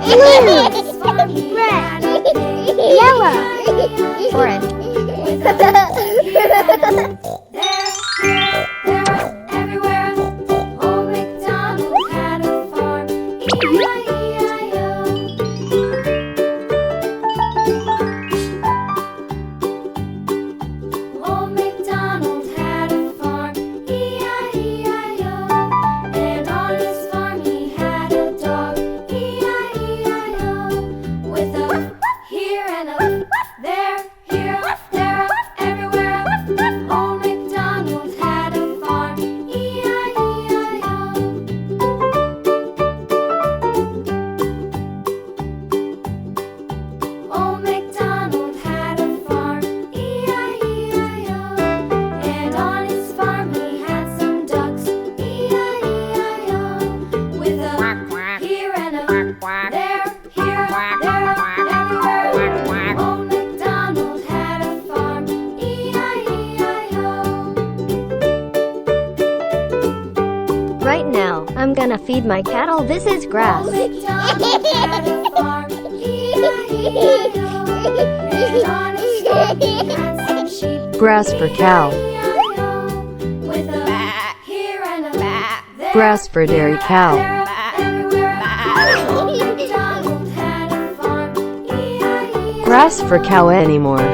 Blue, red, yellow, orange. Everywhere. Old MacDonald had a farm. E-I-E-I-O. Old MacDonald had a farm. E-I-E-I-O. And on his farm he had a dog. E-I-E-I-O. With a here and a there, here, there, everywhere. Old MacDonald had a farm. E-I-E-I-O. Old MacDonald had a farm. E-I-E-I-O. And on his farm he had some ducks. E-I-E-I-O. With a here and a there, here, there, everywhere. Old MacDonald had a farm. E-I-E-I-O. Right now, I'm gonna feed my cattle. This is grass. Old MacDonald had a farm. E-I-E-I-O. And on his farm he had some sheep. Grass for cow. E-I-E-I-O. With a here and a there, Grass for dairy cow. everywhere. Old MacDonald had a farm. E-I-E-I-O. Grass for cow anymore.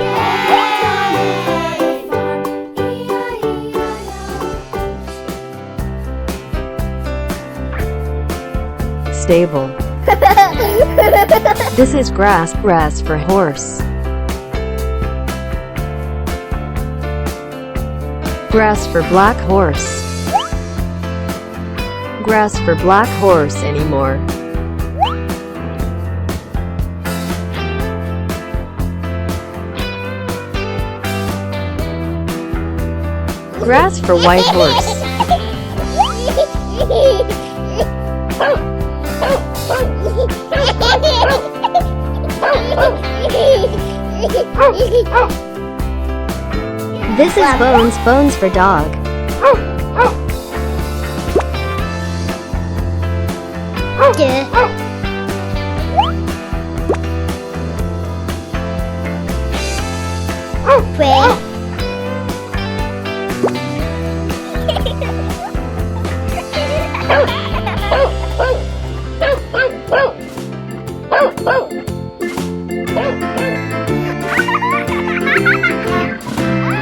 Stable. This is grass for horse. Grass for black horse. Grass for black horse anymore. Grass for white horse. This is bones for dog.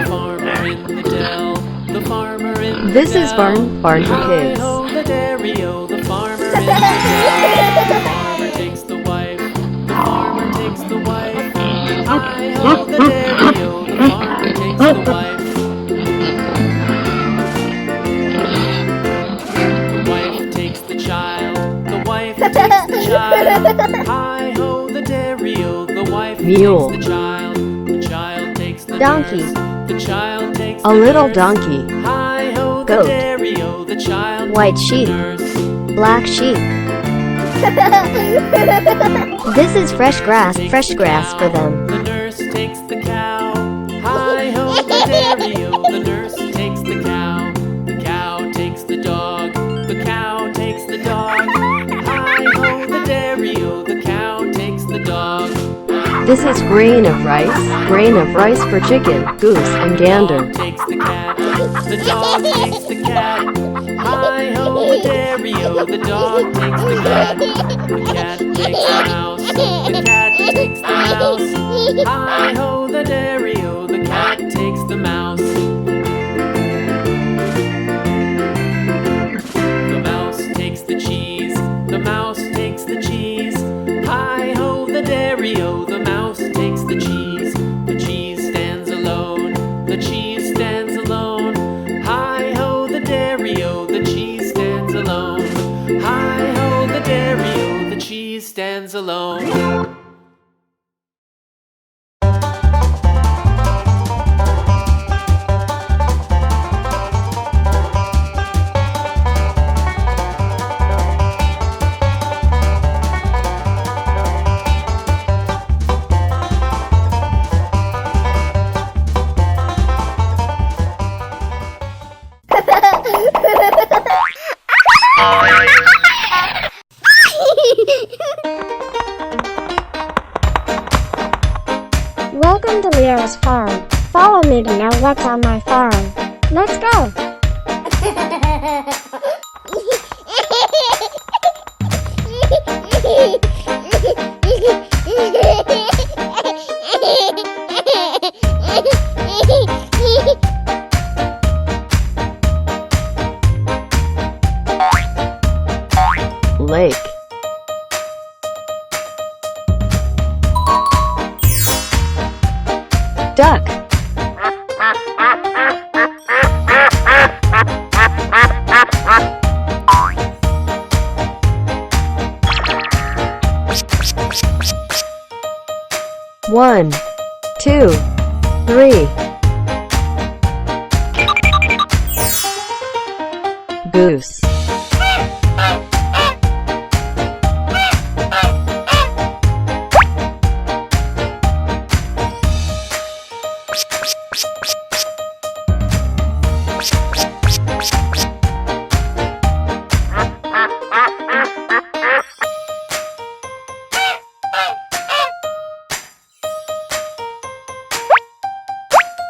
Farmer in the dell, the farmer in the This is dell. barn for pigs. Hi-ho, the dairy-o, the farmer in the dell. The farmer takes the wife, the farmer takes the wife. Hi-ho, the dairy-o, the farmer takes the wife. The wife takes the child, the wife takes the child. Hi-ho, the dairy-o, the wife Mule. takes the child takes the Donkey. nurse. The child takes A the little nurse. donkey. Hi-ho, the Goat. dairy-o, the child White takes sheep. the nurse. Black sheep. This is fresh grass for them. The nurse takes the cow. Hi-ho, the dairy-o, the nurse takes the cow. The cow takes the dog. The cow takes the dog. Hi-ho, the dairy-o, the cow takes the dog. This is grain of rice for chicken, goose, and gander. The dog takes the cat. The dog takes the cat. Hi-ho, the dairy-o, the dog takes the cat. The cat takes the mouse. The cat takes the mouse. Hi-ho, the dairy-o, the cat takes the mouse. The mouse takes the cheese. The mouse takes the cheese. Hi-ho, the dairy-o, the mouse takes the cheese. The cheese stands alone. The cheese stands alone. Hi-ho, the dairy-o, the cheese stands alone. Hi-ho, the dairy-o, the cheese stands alone. what's on my farm. Let's go. Lake. Duck. One, two, three. Goose.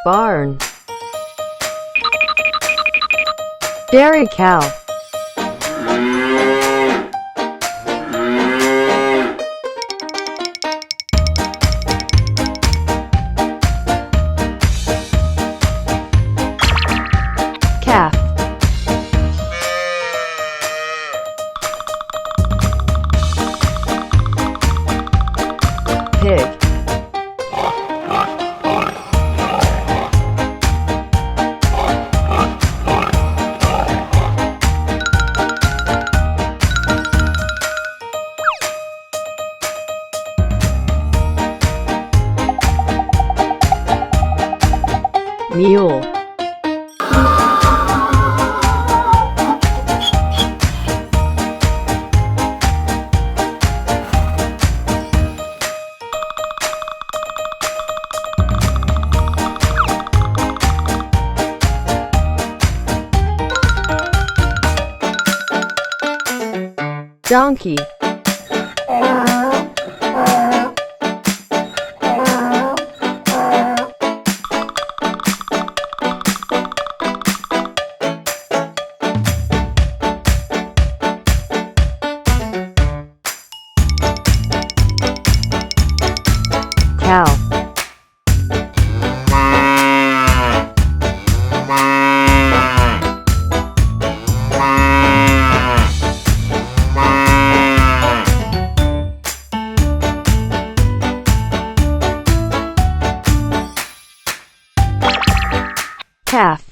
Barn. Dairy cow. Calf. Pig. Mule. Donkey. Cow. Calf.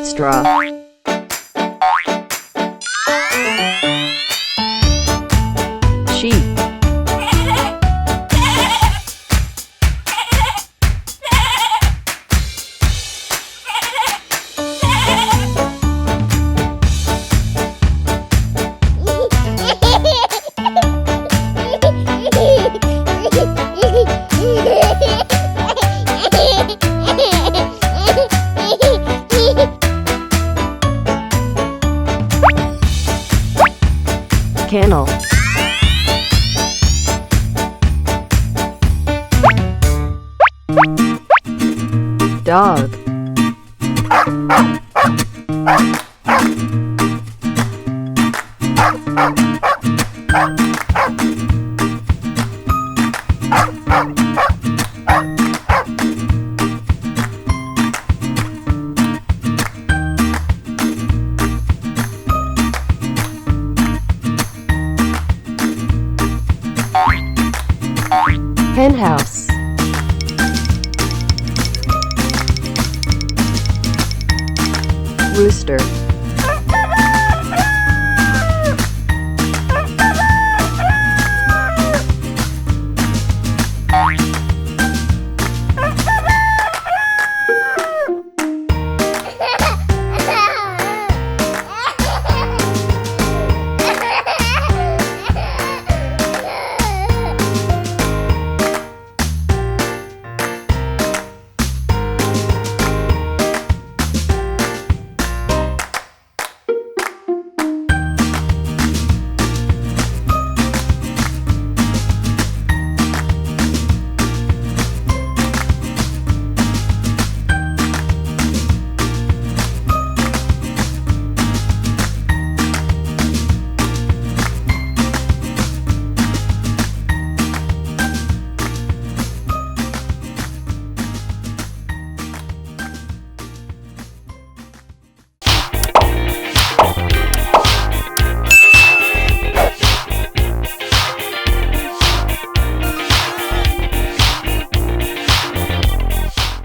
Straw. Sheep. Kennel. Dog. Henhouse. Rooster.